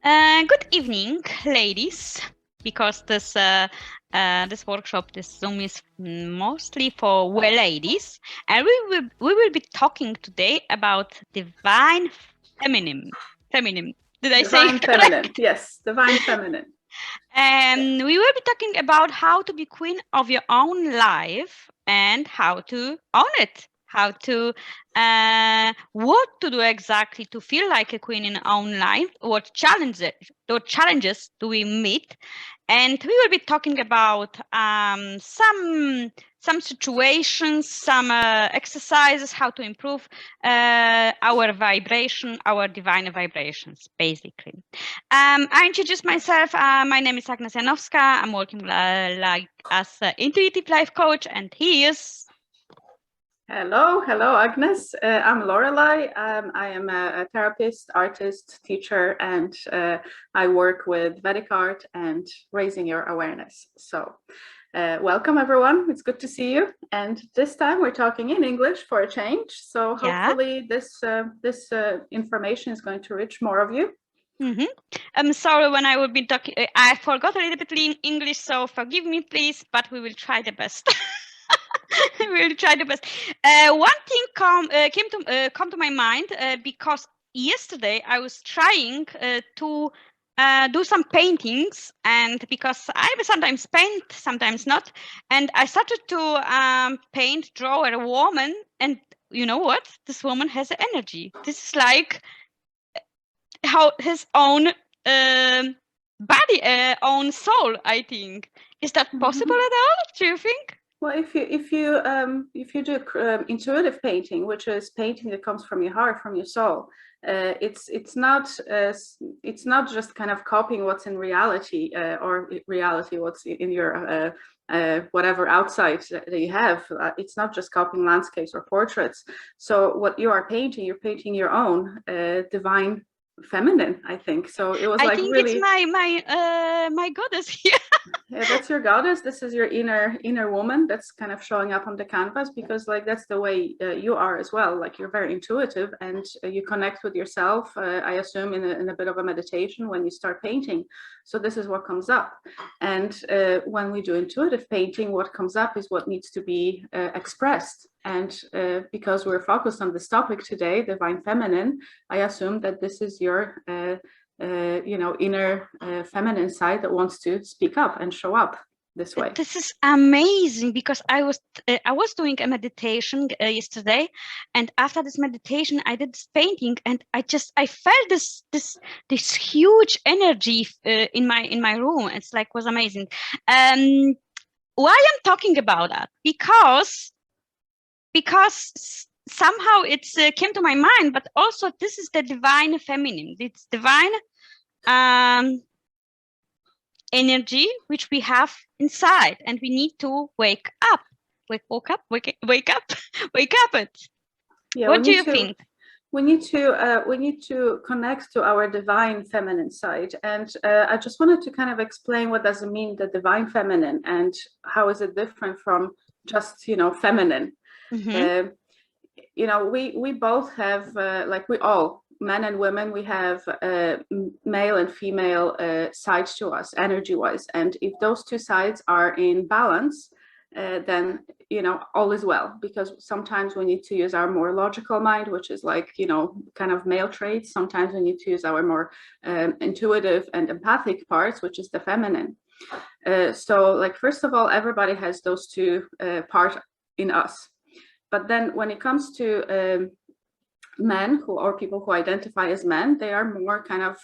Good evening, ladies, because this workshop, this Zoom is mostly for ladies, and we will be talking today about divine feminine. Feminine. Did I say Divine it feminine? correct? Yes, divine feminine. And we will be talking about how to be queen of your own life and how to own it. How to, what to do exactly to feel like a queen in our own life. What challenges do we meet? And we will be talking about some situations, some exercises, how to improve our vibration, our divine vibrations, basically. I introduce myself. My name is Agnieszka Janowska. I'm working as an intuitive life coach, and he is. Hello, Agnes. I'm Lorelai. I am a therapist, artist, teacher, and I work with Vedic Art and raising your awareness. So welcome, everyone. It's good to see you. And this time we're talking in English for a change. So hopefully this information is going to reach more of you. I'm sorry when I will be talking. I forgot a little bit in English, so forgive me, please. But we will try the best. We will try the best. One thing come to my mind because yesterday I was trying to do some paintings, and because I sometimes paint, sometimes not, and I started to draw a woman, and you know what? This woman has energy. This is like how his own body, own soul. I think, is that possible at all? Do you think? Well, if you do intuitive painting, which is painting that comes from your heart, from your soul, it's not just kind of copying what's in reality or reality what's in your whatever outside that you have. It's not just copying landscapes or portraits. So what you are painting, you're painting your own divine feminine, I think. So it was I like think really it's my goddess here. Yeah, that's your goddess. This is your inner woman that's kind of showing up on the canvas, because like that's the way you are as well. Like you're very intuitive and you connect with yourself. I assume in a bit of a meditation when you start painting. So this is what comes up. And when we do intuitive painting, what comes up is what needs to be expressed. And because we're focused on this topic today, divine feminine, I assume that this is your inner feminine side that wants to speak up and show up this way. This is amazing, because I was doing a meditation yesterday, and after this meditation I did this painting, and I felt this huge energy in my room. It's like, was amazing. Why I'm talking about that? Because somehow it's came to my mind, but also this is the divine feminine. It's divine energy which we have inside, and we need to wake up it. Yeah, what do you think? We need to connect to our divine feminine side, and I just wanted to kind of explain what does it mean, the divine feminine, and how is it different from just feminine. We both have like we all, men and women, we have male and female sides to us, energy-wise, and if those two sides are in balance, then all is well, because sometimes we need to use our more logical mind, which is like kind of male traits. Sometimes we need to use our more intuitive and empathic parts, which is the feminine. So like, first of all, everybody has those two parts in us. But then when it comes to men or people who identify as men, they are more kind of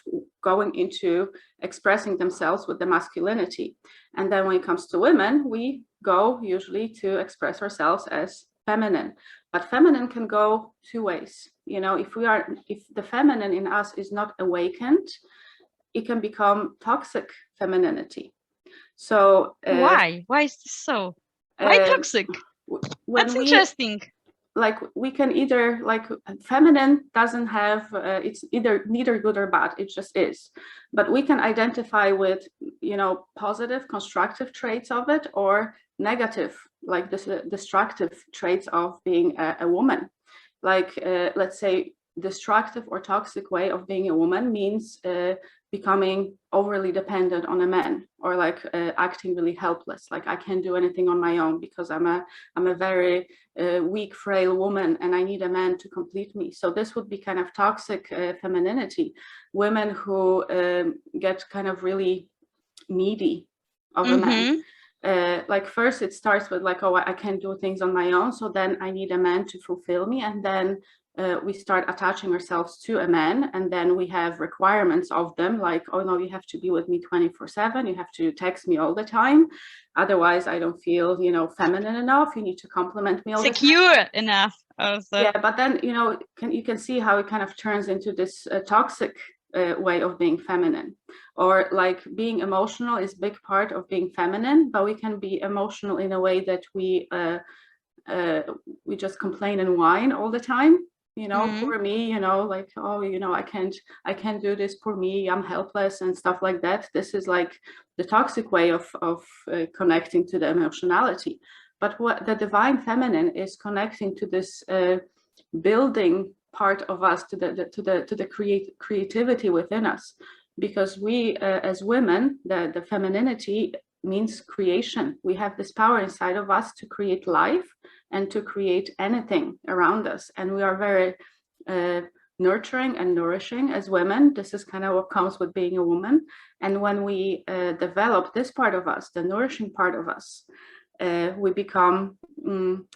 going into expressing themselves with the masculinity. And then when it comes to women, we go usually to express ourselves as feminine. But feminine can go two ways. If the feminine in us is not awakened, it can become toxic femininity. So why is this so? Why toxic? That's interesting. Like we can either, like, feminine doesn't have it's neither good or bad, it just is. But we can identify with positive constructive traits of it, or negative, like this destructive traits of being a woman. Like let's say destructive or toxic way of being a woman means becoming overly dependent on a man, or like acting really helpless, like I can't do anything on my own because I'm a very weak, frail woman and I need a man to complete me. So this would be kind of toxic femininity. Women who get kind of really needy of a man. Like first it starts with like, oh, I can't do things on my own, so then I need a man to fulfill me, and then we start attaching ourselves to a man, and then we have requirements of them, like, oh no, you have to be with me 24/7, you have to text me all the time, otherwise I don't feel, you know, feminine enough, you need to compliment me all the time. Secure enough also. Yeah, but then, you know, you can see how it kind of turns into this toxic way of being feminine. Or like being emotional is a big part of being feminine, but we can be emotional in a way that we just complain and whine all the time, you know, poor me, you know, like, oh, you know, I can't do this, poor me, I'm helpless and stuff like that. This is like the toxic way of connecting to the emotionality. But what the divine feminine is connecting to this building part of us, to the creativity within us, because we as women, the femininity means creation. We have this power inside of us to create life and to create anything around us, and we are very nurturing and nourishing as women. This is kind of what comes with being a woman. And when we develop this part of us, the nourishing part of us, we become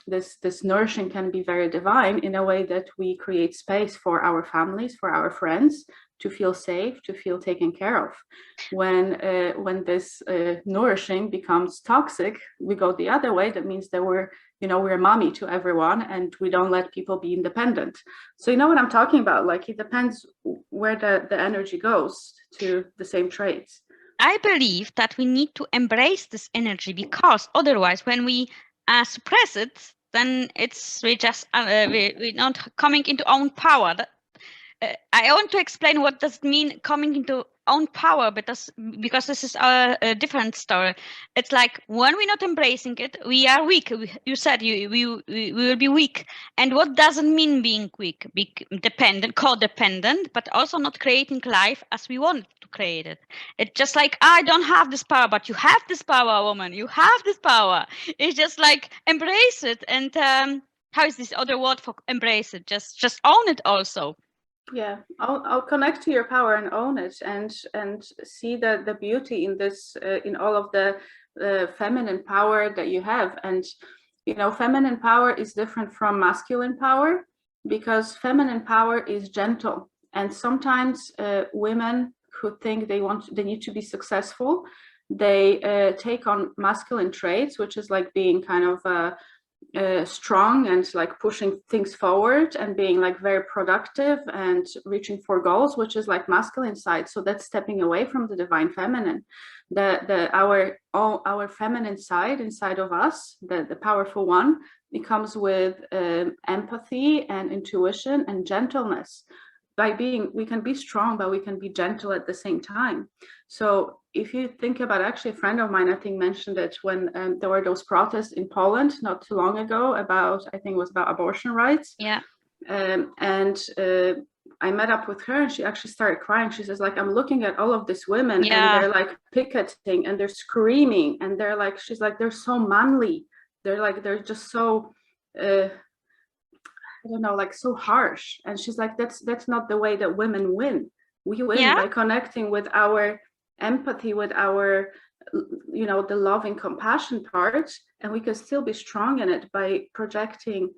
this nourishing can be very divine in a way that we create space for our families, for our friends, to feel safe, to feel taken care of. When this nourishing becomes toxic, we go the other way. That means that we're mommy to everyone and we don't let people be independent. So you know what I'm talking about? Like, it depends where the energy goes to the same traits. I believe that we need to embrace this energy, because otherwise when we suppress it, then we're not coming into own power. I want to explain what does it mean coming into own power, because this is a different story. It's like when we're not embracing it, we are weak. You said we will be weak. And what doesn't mean being weak? Be dependent, codependent, but also not creating life as we want to create it. It's just like, I don't have this power, but you have this power, woman. You have this power. It's just like, embrace it. And how is this other word for embrace it? Just own it also. Yeah, I'll connect to your power and own it, and see the beauty in this, in all of the feminine power that you have. And you know, feminine power is different from masculine power, because feminine power is gentle. And sometimes women who think they need to be successful, they take on masculine traits, which is like being kind of strong and like pushing things forward and being like very productive and reaching for goals, which is like masculine side. So that's stepping away from the divine feminine. Our feminine side inside of us, the powerful one, it comes with empathy and intuition and gentleness. We can be strong, but we can be gentle at the same time. So if you think about, actually, a friend of mine, I think, mentioned it when there were those protests in Poland not too long ago about, I think it was about abortion rights. Yeah. I met up with her and she actually started crying. She says, like, I'm looking at all of these women and they're like picketing and they're screaming and they're like, she's like, they're so manly. They're just so, I don't know, like so harsh. And she's like, that's not the way that women win. We win by connecting with our empathy, with our, you know, the loving compassion part, and we can still be strong in it by projecting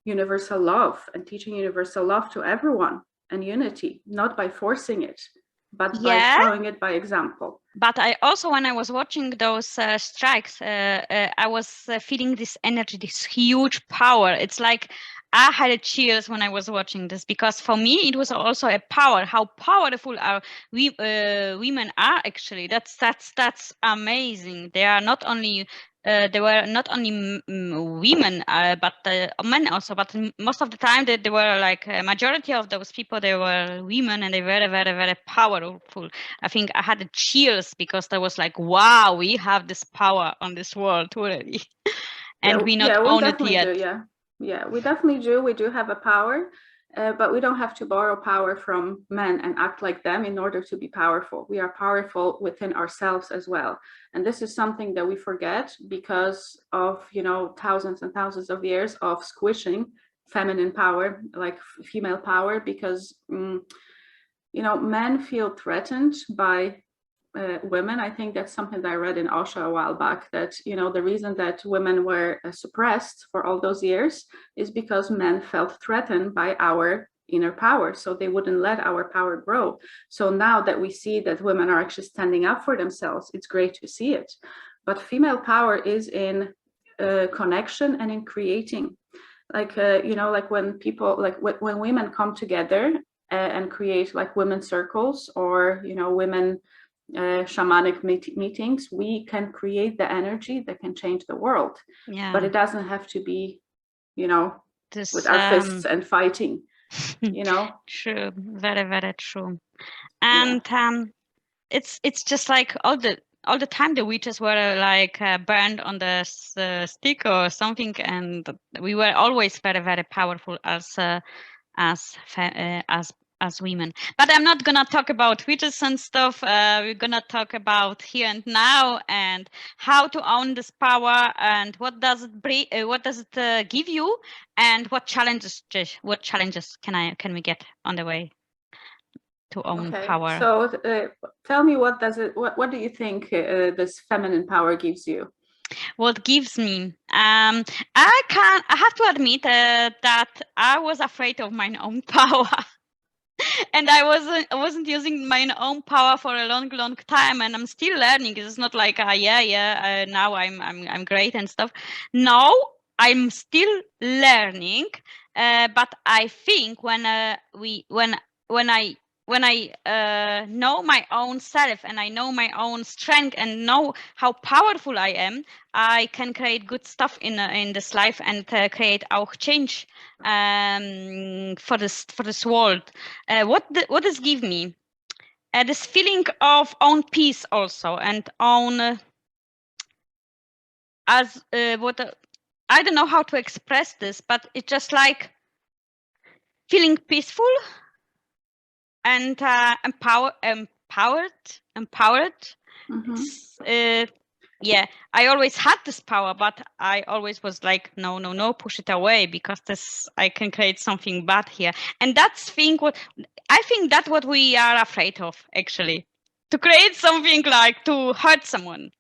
universal love and teaching universal love to everyone, and unity, not by forcing it, but by showing it by example. But I also, when I was watching those strikes, I was feeling this energy, this huge power. It's like I had chills when I was watching this, because for me it was also a power. How powerful women are, actually. That's amazing. They are not only they were not only women, but men also. But most of the time, they were like a majority of those people. They were women, and they were very, very, very powerful. I think I had chills because there was like, wow, we have this power on this world already, and we not own it yet. Yeah, we definitely do. We do have a power, but we don't have to borrow power from men and act like them in order to be powerful. We are powerful within ourselves as well. And this is something that we forget because of, you know, thousands and thousands of years of squishing feminine power, like female power, because, you know, men feel threatened by women. I think that's something that I read in Osho a while back, that, you know, the reason that women were suppressed for all those years is because men felt threatened by our inner power, so they wouldn't let our power grow. So now that we see that women are actually standing up for themselves, it's great to see it. But female power is in connection and in creating. Like, you know, like when people, like when women come together and create like women's circles, or, you know, women shamanic meetings, we can create the energy that can change the world. Yeah. But it doesn't have to be, you know, This, with our fists and fighting, you know. True, very, very true. And it's just like all the time the witches were like burned on the stick or something, and we were always very, very powerful as women. But I'm not gonna talk about witches and stuff. We're gonna talk about here and now, and how to own this power, and what does it bring, what does it give you, and what challenges can we get on the way to own power. So tell me, what do you think this feminine power gives you? What gives me? I have to admit that I was afraid of my own power. And I wasn't using my own power for a long time, and I'm still learning. It's not like now I'm great and stuff. No, I'm still learning, but I think when I know my own self, and I know my own strength, and know how powerful I am, I can create good stuff in this life, and create auch change for this world. What does give me? This feeling of own peace also, and own I don't know how to express this, but it's just like feeling peaceful and empowered. Yeah, I always had this power, but I always was like, no, push it away, because I can create something bad here. And that's I think that's what we are afraid of, actually, to create something like to hurt someone.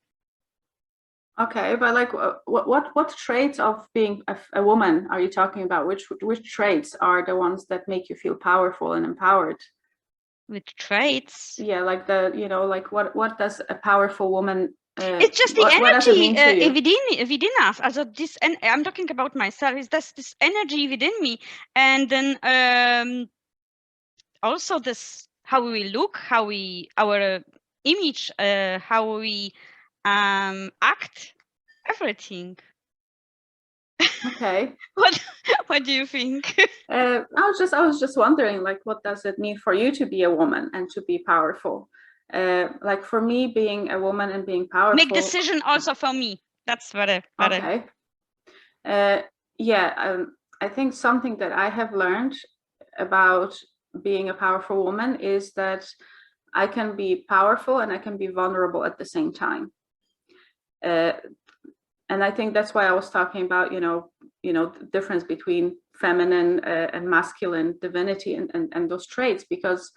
Okay, but like, what traits of being a woman are you talking about? Which traits are the ones that make you feel powerful and empowered? Which traits? Yeah, like like what does a powerful woman? It's just the energy within us. Also this, and I'm talking about myself. Is this energy within me, and then also this how we look, our image, how we act, everything. Okay. What do you think? I was just wondering, like, what does it mean for you to be a woman and to be powerful? Like for me, being a woman and being powerful. Make decision also for me. That's very. Okay. I think something that I have learned about being a powerful woman is that I can be powerful and I can be vulnerable at the same time. And I think that's why I was talking about, the difference between feminine and masculine divinity and those traits, because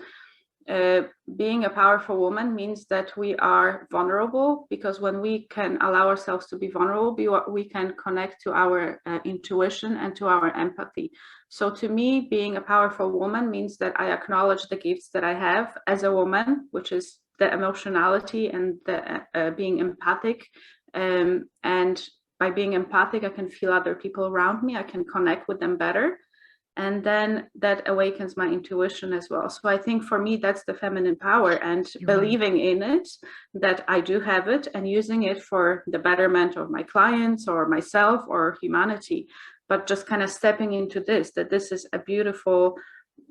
being a powerful woman means that we are vulnerable, because when we can allow ourselves to be vulnerable, we can connect to our intuition and to our empathy. So to me, being a powerful woman means that I acknowledge the gifts that I have as a woman, which is the emotionality and the being empathic. And by being empathic, I can feel other people around me. I can connect with them better. And then that awakens my intuition as well. So I think for me, that's the feminine power, and believing in it, that I do have it, and using it for the betterment of my clients or myself or humanity. But just kind of stepping into this, that this is a beautiful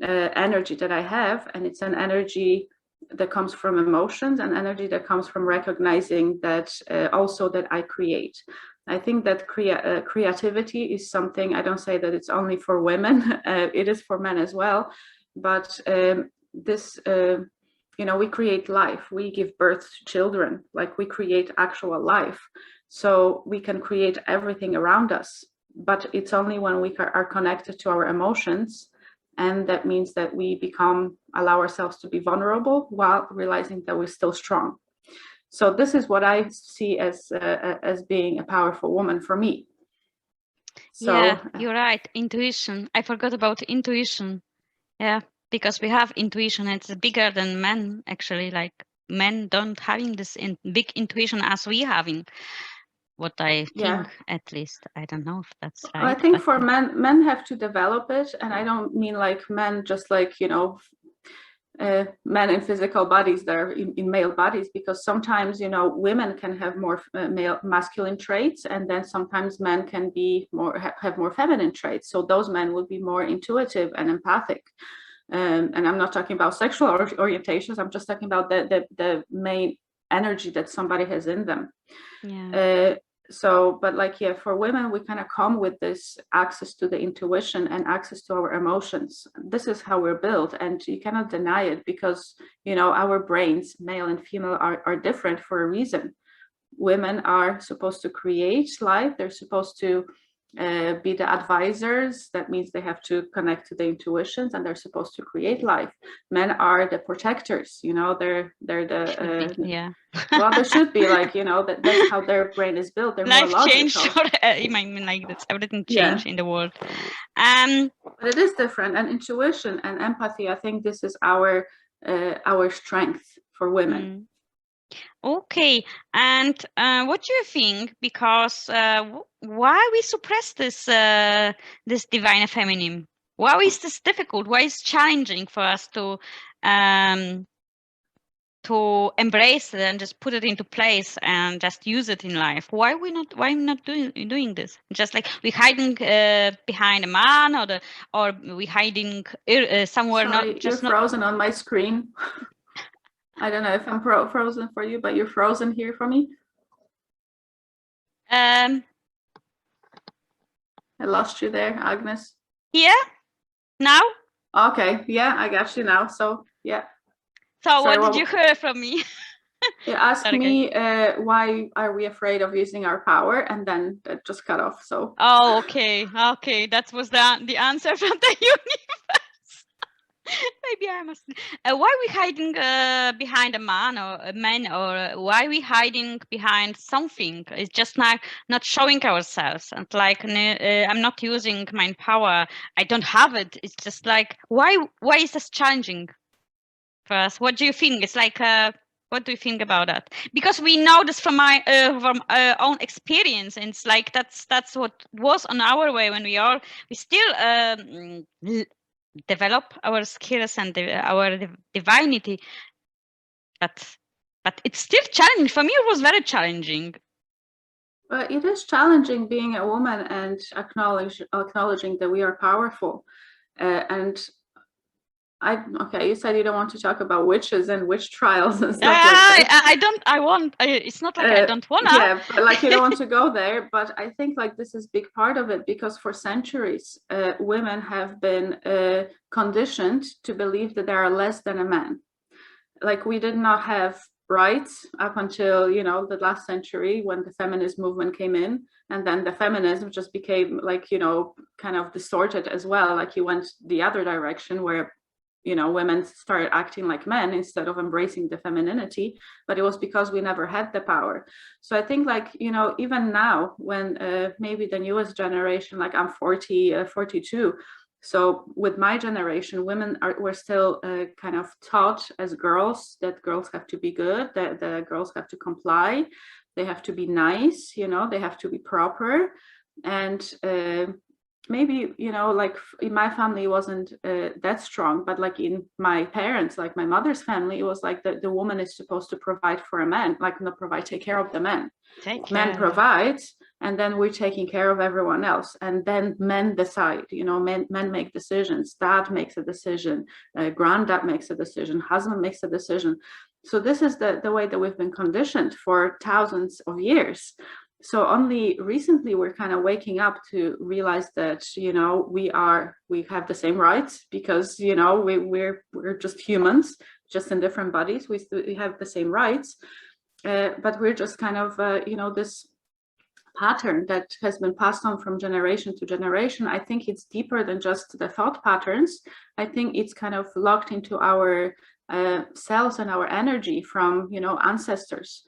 energy that I have, and it's an energy that comes from emotions, and energy that comes from recognizing that also that I create. I think that creativity is something, I don't say that it's only for women, it is for men as well, but this, we create life, we give birth to children, like we create actual life. So we can create everything around us, but it's only when we are connected to our emotions. And that means that we allow ourselves to be vulnerable while realizing that we're still strong. So this is what I see as being a powerful woman for me. So, yeah, you're right. Intuition. I forgot about intuition. Yeah, because we have intuition. It's bigger than men, actually. Like men don't having this big intuition as we having. What I think, yeah. At least. I don't know if that's right. I think for men have to develop it. And I don't mean like men just like, men in physical bodies that are in male bodies, because sometimes women can have more male masculine traits, and then sometimes men can be have more feminine traits. So those men will be more intuitive and empathic. And I'm not talking about sexual orientations. I'm just talking about the main energy that somebody has in them. Yeah. But like, yeah, for women, we kind of come with this access to the intuition and access to our emotions. This is how we're built, and you cannot deny it, because our brains, male and female, are different for a reason. Women are supposed to create life. They're supposed to be the advisors. That means they have to connect to the intuitions, and they're supposed to create life. Men are the protectors. They're the yeah. Well, they should be, like, that's how their brain is built. They're Life more logical. changed, or I mean, like that's everything changed in the world. But it is different, and intuition and empathy, I think this is our strength for women. Okay, and what do you think? Because why we suppress this this divine feminine? Why is this difficult? Why is challenging for us to embrace it and just put it into place and just use it in life? Why I'm not doing this? Just like we hiding behind a man, or we hiding somewhere. Sorry, Not just you're frozen on my screen. I don't know if I'm frozen for you, but you're frozen here for me. I lost you there, Agnes. Yeah, now? Okay, yeah, I got you now. So yeah. So sorry, what did you hear from me? You asked me why are we afraid of using our power, and then that just cut off. So okay, that was the answer from the universe. Maybe I must. Why are we hiding behind a man or a man, or why are we hiding behind something? It's just not showing ourselves, and like I'm not using my power. I don't have it. It's just like why is this challenging for us? What do you think? It's like what do you think about that? Because we know this from my own experience, and it's like that's what was on our way when we still develop our skills and our divinity, but it's still challenging. For me, it was very challenging. It is challenging being a woman and acknowledging that we are powerful. And okay, you said you don't want to talk about witches and witch trials and stuff like that. It's not like I don't want to. Yeah, but like you don't want to go there. But I think like this is a big part of it, because for centuries, women have been conditioned to believe that they are less than a man. Like we did not have rights up until, the last century, when the feminist movement came in. And then the feminism just became like, kind of distorted as well. Like you went the other direction where women started acting like men instead of embracing the femininity, but it was because we never had the power. So I think like, even now when maybe the newest generation, like I'm 42, so with my generation, women were still kind of taught as girls that girls have to be good, that the girls have to comply, they have to be nice, they have to be proper. And maybe, like in my family, it wasn't that strong, but like in my parents, like my mother's family, it was like the woman is supposed to provide for a man, like not provide, take care of the man. Man provides, and then we're taking care of everyone else. And then men decide, men make decisions. Dad makes a decision, granddad makes a decision, husband makes a decision. So this is the way that we've been conditioned for thousands of years. so only recently we're kind of waking up to realize that, you know, we have the same rights, because, you know, we're just humans, just in different bodies. We have the same rights, but we're just kind of you know, this pattern that has been passed on from generation to generation. I think it's deeper than just the thought patterns. I think it's kind of locked into our cells and our energy from, you know, ancestors,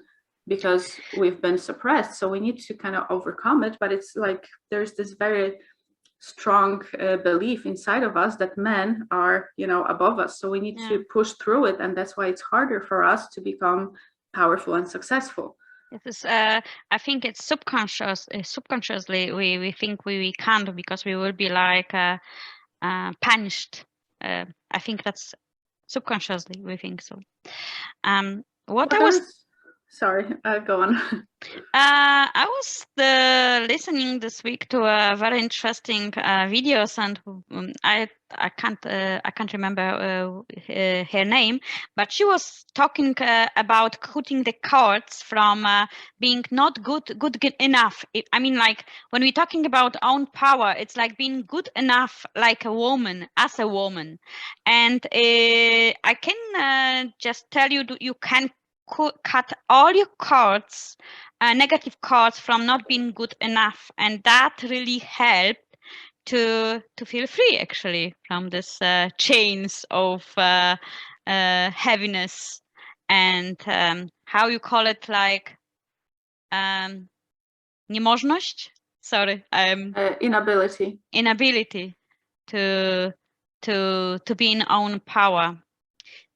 because we've been suppressed. So we need to kind of overcome it. But it's like there's this very strong belief inside of us that men are, you know, above us. So we need to push through it, and that's why it's harder for us to become powerful and successful. It is, I think it's subconsciously we think we can't, because we will be like punished. I think that's subconsciously we think so. What I was sorry, go on. I was listening this week to a very interesting videos, and I can't remember her name, but she was talking about cutting the cords from being not good enough. I mean, like when we're talking about own power, it's like being good enough, like a woman, as a woman, and I can just tell you, you can cut all your cords, negative cords, from not being good enough, and that really helped to feel free, actually, from this chains of heaviness and how you call it, like niemożność. Sorry, inability to be in own power.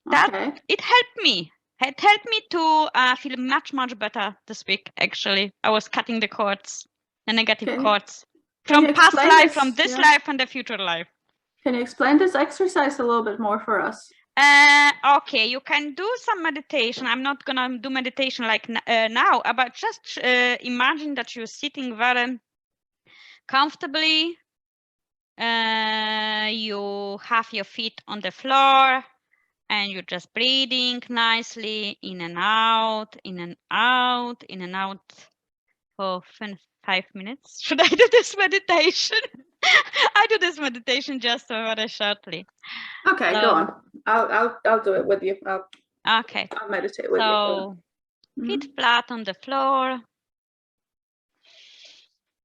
That it helped me. It helped me to feel much better this week. Actually, I was cutting the cords, the negative cords from past life, from this life, and the future life. Can you explain this exercise a little bit more for us? Okay, you can do some meditation. I'm not gonna do meditation like now, but just imagine that you're sitting very comfortably. You have your feet on the floor, and you're just breathing nicely in and out, in and out, in and out for 5 minutes. Should I do this meditation? I do this meditation just very shortly. Okay, go on. I'll do it with you. Okay. I'll meditate with you. So feet flat on the floor.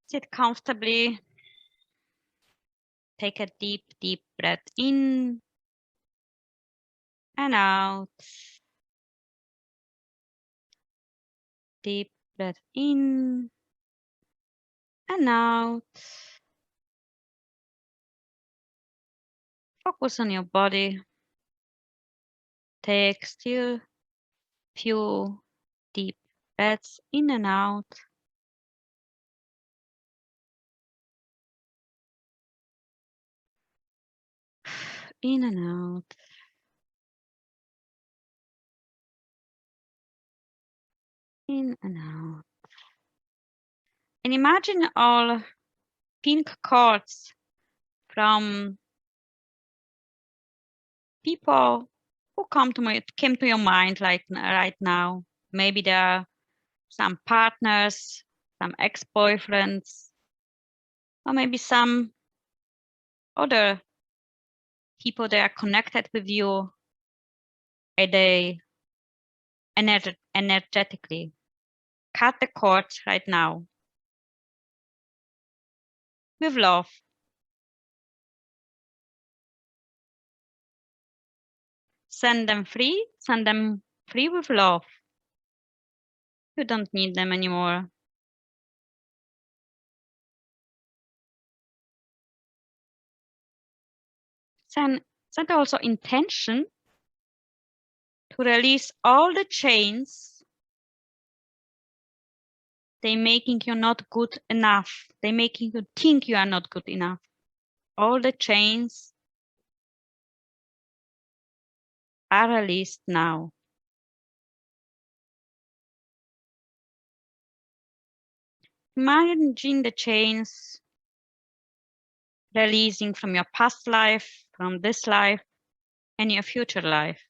Sit comfortably. Take a deep breath in and out. Deep breath in and out. Focus on your body. Take still few deep breaths in and out. In and out. In and out. And imagine all pink cords from people who came to your mind, like right now. Maybe there are some partners, some ex-boyfriends, or maybe some other people that are connected with you a day energetically. Cut the cords right now with love. Send them free with love. You don't need them anymore. Set also intention to release all the chains. They're making you not good enough. They're making you think you are not good enough. All the chains are released now. Imagine the chains releasing from your past life, from this life, and your future life.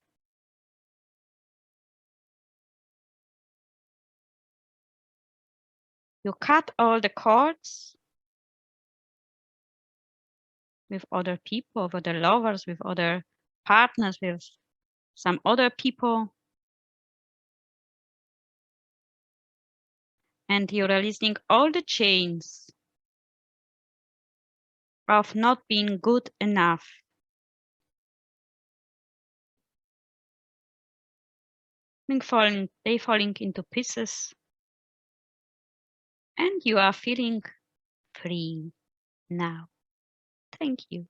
You cut all the cords with other people, with other lovers, with other partners, with some other people. And you're releasing all the chains of not being good enough. They falling into pieces. And you are feeling free now. Thank you.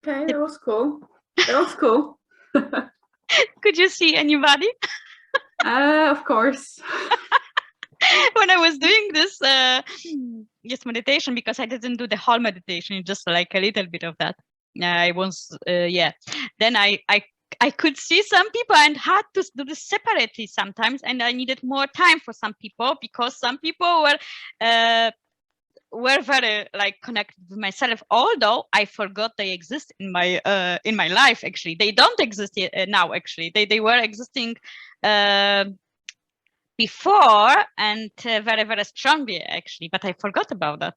Okay, that was cool. That was cool. Could you see anybody? Of course. When I was doing this meditation, because I didn't do the whole meditation, just like a little bit of that. I was Then I could see some people and had to do this separately sometimes, and I needed more time for some people because some people were very like connected with myself, although I forgot they exist in my life. Actually, they don't exist now. Actually, they were existing before and very, very strongly, actually, but I forgot about that.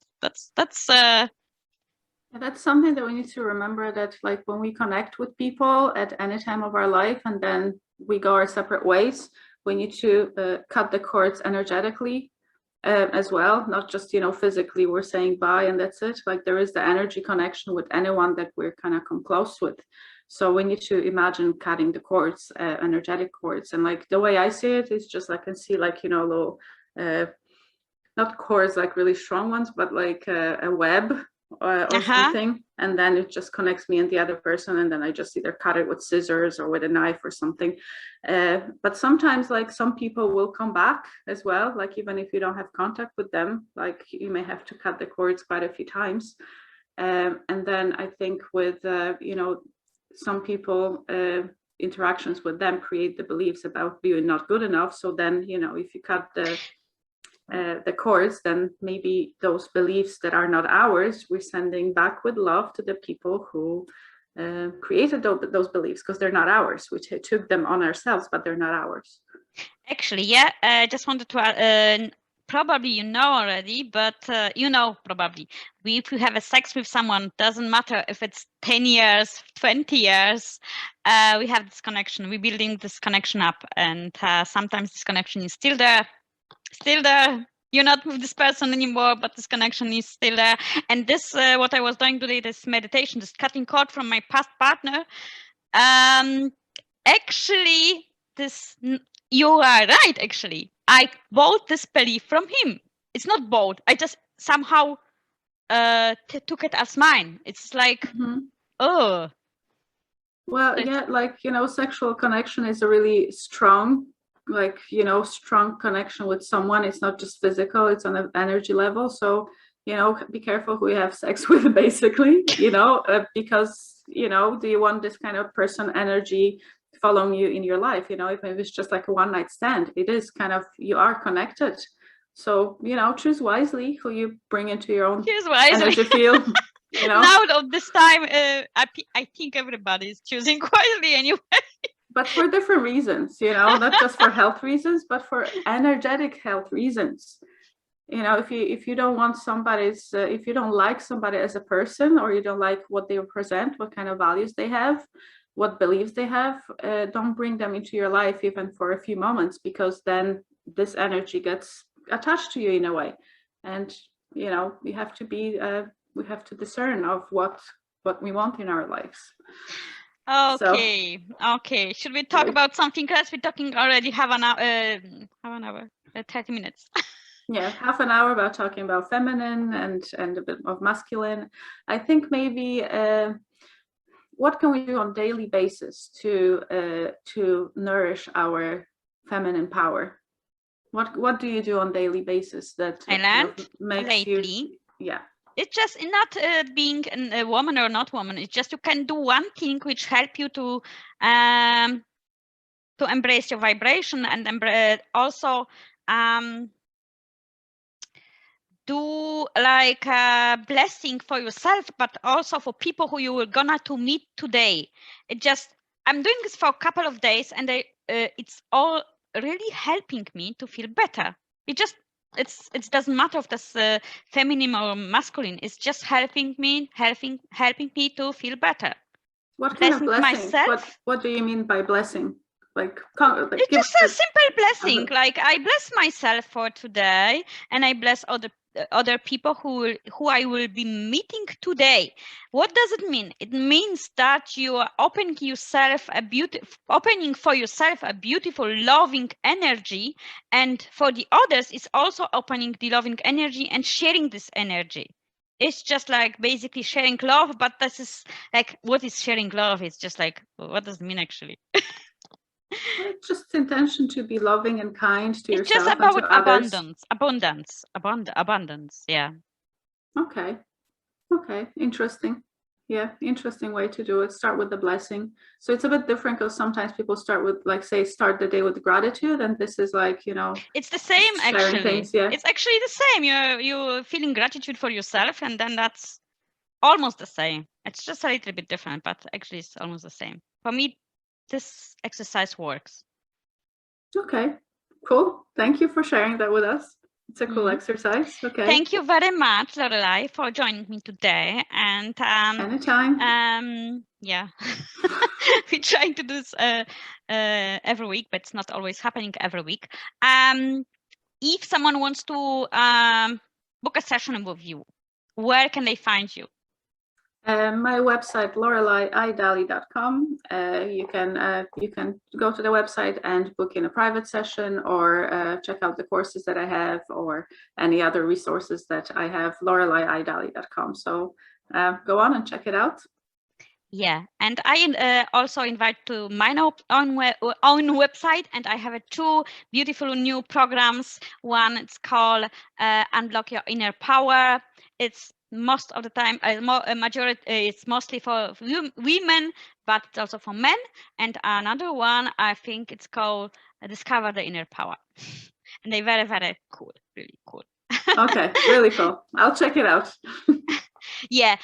That's something that we need to remember, that like when we connect with people at any time of our life and then we go our separate ways, we need to cut the cords energetically as well, not just, you know, physically we're saying bye and that's it. Like there is the energy connection with anyone that we're kind of come close with. So we need to imagine cutting the cords, energetic cords. And like the way I see it is just I can see like, you know, little, not cords like really strong ones, but like a web or something. And then it just connects me and the other person. And then I just either cut it with scissors or with a knife or something. But sometimes like some people will come back as well. Like even if you don't have contact with them, like you may have to cut the cords quite a few times. And then I think with, you know, some people, interactions with them create the beliefs about being not good enough. So then, you know, if you cut the cords, then maybe those beliefs that are not ours, we're sending back with love to the people who created those beliefs, because they're not ours. We took them on ourselves, but they're not ours. Actually, yeah, I just wanted to probably you know already, but you know probably if you have a sex with someone, doesn't matter if it's 10 years, 20 years, we have this connection. We're building this connection up, and sometimes this connection is still there. You're not with this person anymore, but this connection is still there. And this what I was doing today, this meditation, this cutting cord from my past partner, actually this you are right. Actually, I bought this belief from him. It's not bought, I just somehow took it as mine. It's like oh well, yeah, like, you know, sexual connection is a really strong, like, you know, strong connection with someone. It's not just physical, it's on an energy level. So, you know, be careful who you have sex with, basically, you know, because, you know, do you want this kind of person energy following you in your life? You know, if it's just like a one-night stand, it is kind of, you are connected. So, you know, choose wisely who you bring into your own energy field. You know? Now of this time, I think everybody is choosing wisely anyway. But for different reasons, you know, not just for health reasons, but for energetic health reasons. You know, if you don't want somebody's, if you don't like somebody as a person, or you don't like what they represent, what kind of values they have, what beliefs they have, don't bring them into your life even for a few moments, because then this energy gets attached to you in a way. And, you know, we have to be, we have to discern of what we want in our lives. Okay, so, okay. Should we talk about something else? We're talking already half an hour, 30 minutes. Yeah, half an hour about talking about feminine and a bit of masculine. I think maybe what can we do on a daily basis to nourish our feminine power? What do you do on a daily basis that I learned makes lately, you? Yeah. It's just not being a woman or not woman. It's just you can do one thing which help you to embrace your vibration and also do like a blessing for yourself, but also for people who you were gonna to meet today. I'm doing this for a couple of days, and it's all really helping me to feel better. It doesn't matter if that's feminine or masculine. It's just helping me to feel better. What kind of blessing? Myself. What do you mean by blessing? Like it's just a simple blessing. Like I bless myself for today, and I bless other people who I will be meeting today. What does it mean? It means that you are opening for yourself a beautiful, loving energy, and for the others, it's also opening the loving energy and sharing this energy. It's just like basically sharing love, but this is like, what is sharing love? It's just like, what does it mean actually? It's just intention to be loving and kind to yourself. It's just about and to abundance. Yeah. Okay. Interesting. Yeah, interesting way to do it. Start with the blessing. So it's a bit different because sometimes people start with, like, say, start the day with gratitude, and this is like, you know, it's the same actually. Things, yeah. It's actually the same. You're feeling gratitude for yourself, and then that's almost the same. It's just a little bit different, but actually it's almost the same. For me, this exercise works. Okay, cool. Thank you for sharing that with us. It's a cool exercise. Okay. Thank you very much, Lorelai, for joining me today. And anytime. Yeah, we're trying to do this every week, but it's not always happening every week. If someone wants to book a session with you, where can they find you? My website, lorelaiidali.com. You can go to the website and book in a private session, or check out the courses that I have, or any other resources that I have, lorelaiidali.com. So go on and check it out. Yeah, and I also invite to my own website, and I have two beautiful new programs. One, it's called Unblock Your Inner Power. It's most of the time, majority, it's mostly for women, but it's also for men. And another one, I think it's called Discover the Inner Power. And they're very, very cool, really cool. Okay, really cool. I'll check it out. Yeah,